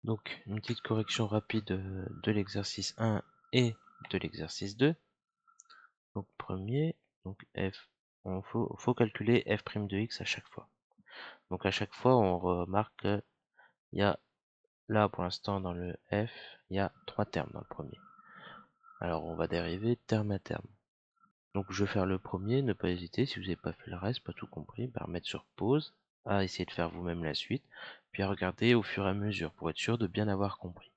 Donc, une petite correction rapide de l'exercice 1 et de l'exercice 2. Donc, premier, donc f, faut calculer f' de x à chaque fois. Donc, à chaque fois, on remarque qu'il y a, là, pour l'instant, dans le f, il y a 3 termes dans le premier. Alors, on va dériver terme à terme. Donc, je vais faire le premier, ne pas hésiter, si vous n'avez pas fait le reste, pas tout compris, bah, remettre sur pause, à essayer de faire vous-même la suite, puis à regarder au fur et à mesure, pour être sûr de bien avoir compris.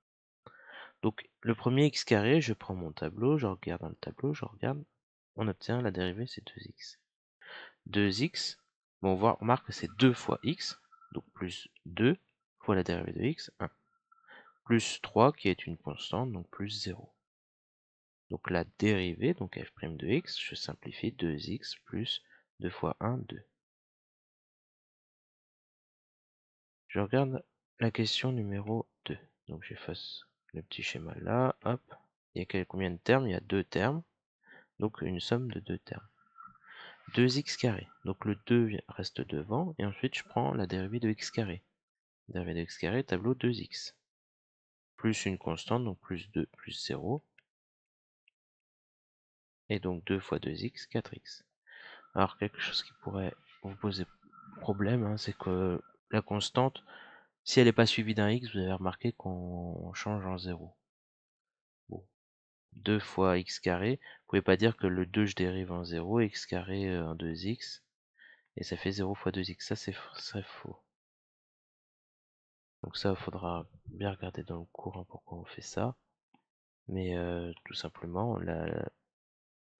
Donc, le premier x carré, je prends mon tableau, je regarde dans le tableau, je regarde, on obtient la dérivée, c'est 2x. 2x, bon, on remarque que c'est 2 fois x, donc plus 2 fois la dérivée de x, 1. Plus 3 qui est une constante, donc plus 0. Donc la dérivée, donc f' de x, je simplifie 2x plus 2 fois 1, 2. Je regarde la question numéro 2. Donc j'efface le petit schéma là, hop. Il y a combien de termes? Il y a 2 termes, donc une somme de 2 termes. 2x carré, donc le 2 reste devant, et ensuite je prends la dérivée de x carré. Dérivée de x carré, tableau 2x. Plus une constante, donc plus 2 plus 0. Et donc 2 fois 2x, 4x. Alors quelque chose qui pourrait vous poser problème, hein, c'est que la constante, si elle n'est pas suivie d'un x, vous avez remarqué qu'on change en 0. Bon. 2 fois x carré, vous pouvez pas dire que le 2 je dérive en 0, x carré en 2x, et ça fait 0 fois 2x, ça c'est faux. Donc ça, il faudra bien regarder dans le cours hein, pourquoi on fait ça. Mais tout simplement,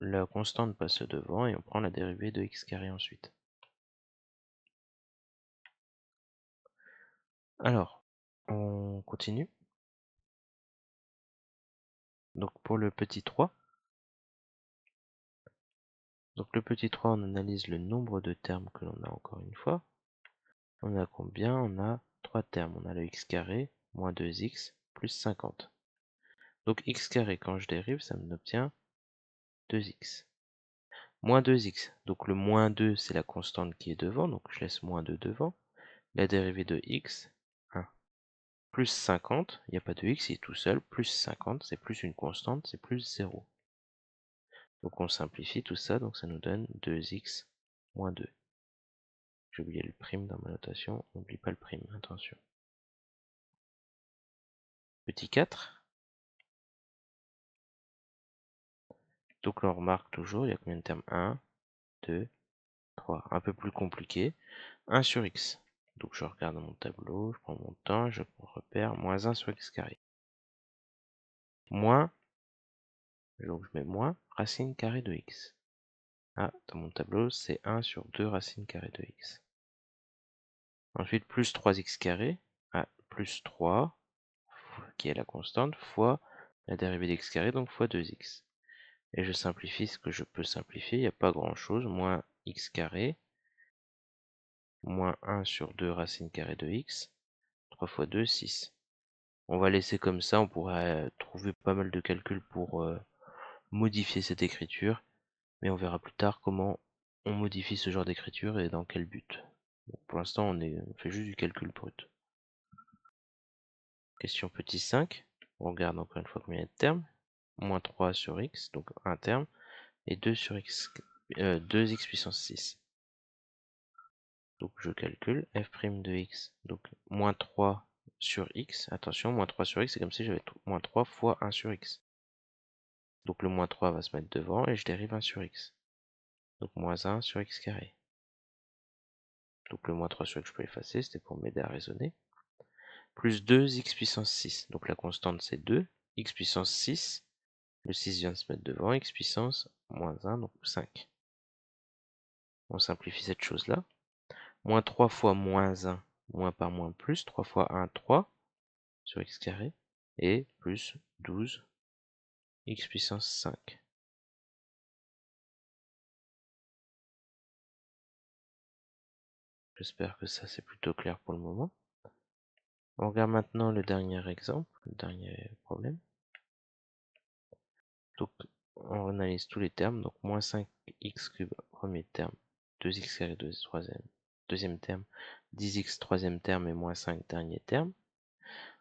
la constante passe devant et on prend la dérivée de x carré ensuite. Alors, on continue. Donc pour le petit 3, donc le petit 3, on analyse le nombre de termes que l'on a encore une fois. On a combien? On a 3 termes. On a le x carré moins 2x plus 50. Donc x carré, quand je dérive, ça m'obtient 2x. Moins 2x, donc le moins 2, c'est la constante qui est devant, donc je laisse moins 2 devant. La dérivée de x, 1. Plus 50, il n'y a pas de x, il est tout seul. Plus 50, c'est plus une constante, c'est plus 0. Donc on simplifie tout ça, donc ça nous donne 2x moins 2. J'ai oublié le prime dans ma notation, n'oublie pas le prime, attention. Petit 4. Donc là on remarque toujours, il y a combien de termes? 1, 2, 3. Un peu plus compliqué. 1 sur x. Donc je regarde dans mon tableau, je prends mon temps, je repère moins 1 sur x carré. Moins, donc je mets moins racine carrée de x. Ah, dans mon tableau, c'est 1 sur 2 racine carrée de x. Ensuite, plus 3x carré, ah, plus 3, qui est la constante, fois la dérivée d'x carré, donc fois 2x. Et je simplifie ce que je peux simplifier, il n'y a pas grand chose, moins x carré, moins 1 sur 2 racine carrée de x, 3 fois 2, 6. On va laisser comme ça, on pourrait trouver pas mal de calculs pour modifier cette écriture, mais on verra plus tard comment on modifie ce genre d'écriture et dans quel but. Donc pour l'instant, on fait juste du calcul brut. Question petit 5. On regarde encore une fois combien il y a de termes. Moins 3 sur x, donc un terme, et 2 sur x, 2x puissance 6. Donc je calcule f' de x, donc moins 3 sur x. Attention, moins 3 sur x, c'est comme si j'avais moins 3 fois 1 sur x. Donc le moins 3 va se mettre devant et je dérive 1 sur x. Donc moins 1 sur x carré. Donc le moins 3 sur x, je peux effacer, c'était pour m'aider à raisonner. Plus 2 x puissance 6. Donc la constante c'est 2. X puissance 6. Le 6 vient de se mettre devant. X puissance moins 1, donc 5. On simplifie cette chose-là. Moins 3 fois moins 1, moins par moins plus. 3 fois 1, 3 sur x carré. Et plus 12 x puissance 5. J'espère que ça c'est plutôt clair pour le moment. On regarde maintenant le dernier exemple, le dernier problème. Donc on analyse tous les termes. Donc moins 5x cube, premier terme, 2x carré, deuxième terme, 10x troisième terme et moins 5 dernier terme.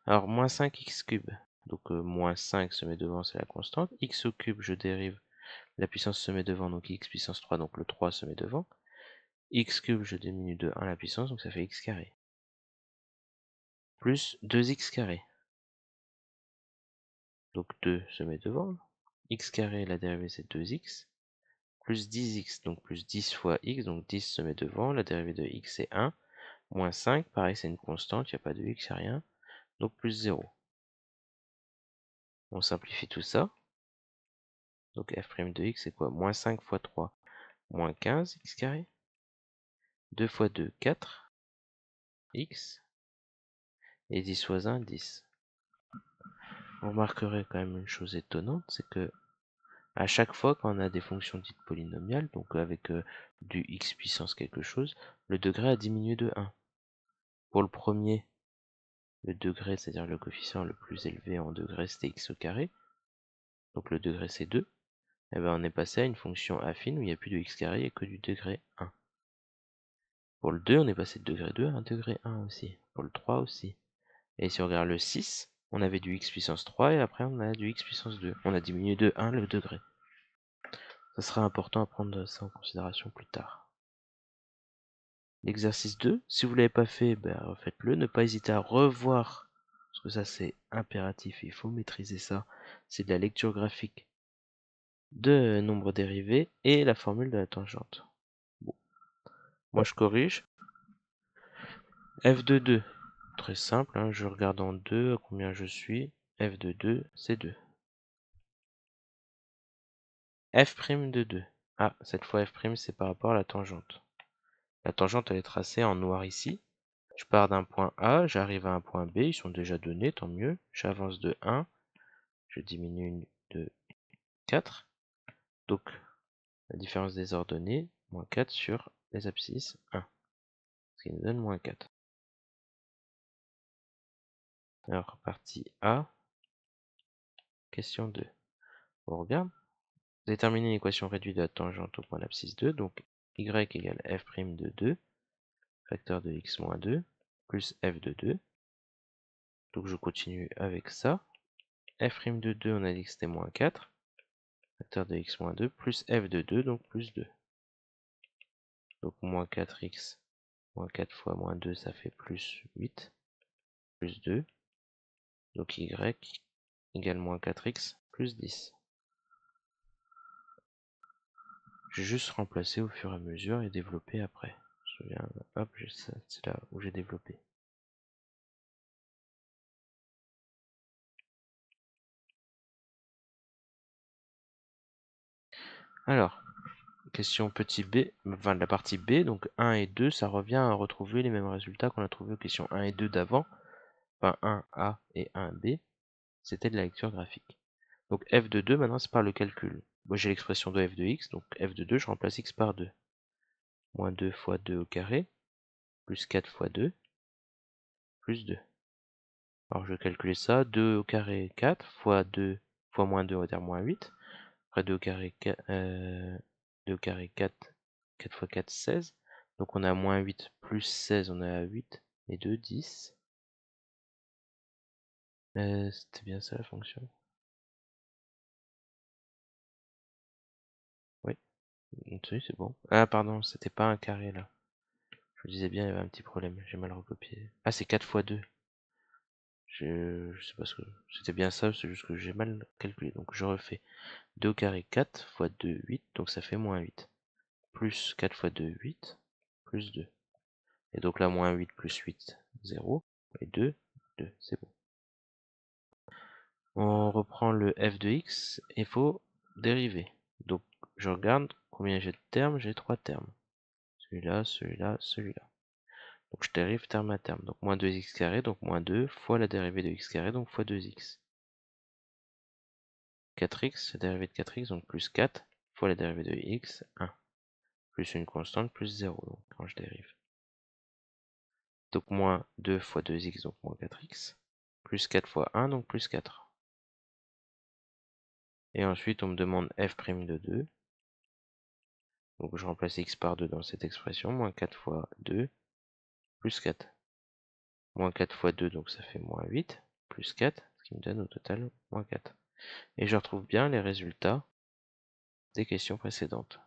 Alors, moins 5x cube. Donc, moins 5 se met devant, c'est la constante. X au cube, je dérive. La puissance se met devant, donc x puissance 3, donc le 3 se met devant. X cube, je diminue de 1 la puissance, donc ça fait x carré. Plus 2x carré. Donc 2 se met devant. X carré, la dérivée c'est 2x. Plus 10x, donc plus 10 fois x, donc 10 se met devant. La dérivée de x c'est 1. Moins 5, pareil c'est une constante, il n'y a pas de x, il n'y a rien. Donc plus 0. On simplifie tout ça. Donc f' de x c'est quoi? Moins 5 fois 3, moins 15 x carré. 2 fois 2, 4 x. Et 10 fois 1, 10. Vous remarquerez quand même une chose étonnante, c'est que à chaque fois qu'on a des fonctions dites polynomiales, donc avec du x puissance quelque chose, le degré a diminué de 1. Pour le premier, le degré, c'est-à-dire le coefficient le plus élevé en degré, c'était x au carré. Donc le degré c'est 2. Et bien on est passé à une fonction affine où il n'y a plus de x carré et que du degré 1. Pour le 2, on est passé de degré 2 à un degré 1 aussi. Pour le 3 aussi. Et si on regarde le 6, on avait du x puissance 3 et après on a du x puissance 2. On a diminué de 1 le degré. Ça sera important à prendre ça en considération plus tard. L'exercice 2, si vous ne l'avez pas fait, ben, refaites-le. Ne pas hésiter à revoir, parce que ça c'est impératif, il faut maîtriser ça. C'est de la lecture graphique de nombre dérivé et la formule de la tangente. Bon. Moi je corrige. F de 2, très simple, hein, je regarde en 2 à combien je suis. F de 2, c'est 2. F' de 2. Ah, cette fois F' c'est par rapport à la tangente. La tangente elle est tracée en noir ici. Je pars d'un point A, j'arrive à un point B, ils sont déjà donnés, tant mieux. J'avance de 1, je diminue de 4. Donc la différence des ordonnées, moins 4 sur les abscisses 1. Ce qui nous donne moins 4. Alors partie A, question 2. On regarde. Déterminer l'équation réduite de la tangente au point d'abscisse 2. Donc y égale f' de 2, facteur de x moins 2, plus f de 2. Donc je continue avec ça. F' de 2, on a dit que c'était moins 4. Facteur de x moins 2, plus f de 2, donc plus 2. Donc moins 4x, moins 4 fois moins 2, ça fait plus 8, plus 2. Donc y égale moins 4x plus 10. Je vais juste remplacer au fur et à mesure et développer après. Je viens, hop, c'est là où j'ai développé. Alors, question petit b, enfin la partie b, donc 1 et 2, ça revient à retrouver les mêmes résultats qu'on a trouvé aux questions 1 et 2 d'avant. Enfin 1a et 1b, c'était de la lecture graphique. Donc f de 2, maintenant c'est par le calcul. Moi j'ai l'expression de f de x, donc f de 2, je remplace x par 2. Moins 2 fois 2 au carré, plus 4 fois 2, plus 2. Alors je vais calculer ça, 2 au carré 4, fois 2, fois moins 2, on va dire moins 8. Après 2 au carré 4, 2 au carré 4, 4 fois 4, 16. Donc on a moins 8 plus 16, on a 8 et 2, 10. C'était bien ça la fonction? Oui, c'est bon. Ah pardon, c'était pas un carré là. Je vous disais bien, il y avait un petit problème, j'ai mal recopié. Ah, c'est 4 fois 2. Je sais pas ce que... C'était bien ça, c'est juste que j'ai mal calculé. Donc je refais 2 au carré 4 fois 2, 8, donc ça fait moins 8. Plus 4 fois 2, 8, plus 2. Et donc là, moins 8 plus 8, 0. Et 2, 2, c'est bon. On reprend le f de x, et il faut dériver. Donc je regarde combien j'ai de termes, j'ai 3 termes. Celui-là, celui-là, celui-là. Donc je dérive terme à terme. Donc moins 2x carré, donc moins 2 fois la dérivée de x carré, donc fois 2x. 4x, la dérivée de 4x, donc plus 4 fois la dérivée de x, 1. Plus une constante, plus 0, donc quand je dérive. Donc moins 2 fois 2x, donc moins 4x. Plus 4 fois 1, donc plus 4. Et ensuite, on me demande f' de 2. Donc je remplace x par 2 dans cette expression. Moins 4 fois 2, plus 4. Moins 4 fois 2, donc ça fait moins 8. plus 4, ce qui me donne au total moins 4. Et je retrouve bien les résultats des questions précédentes.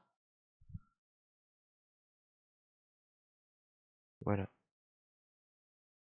Voilà.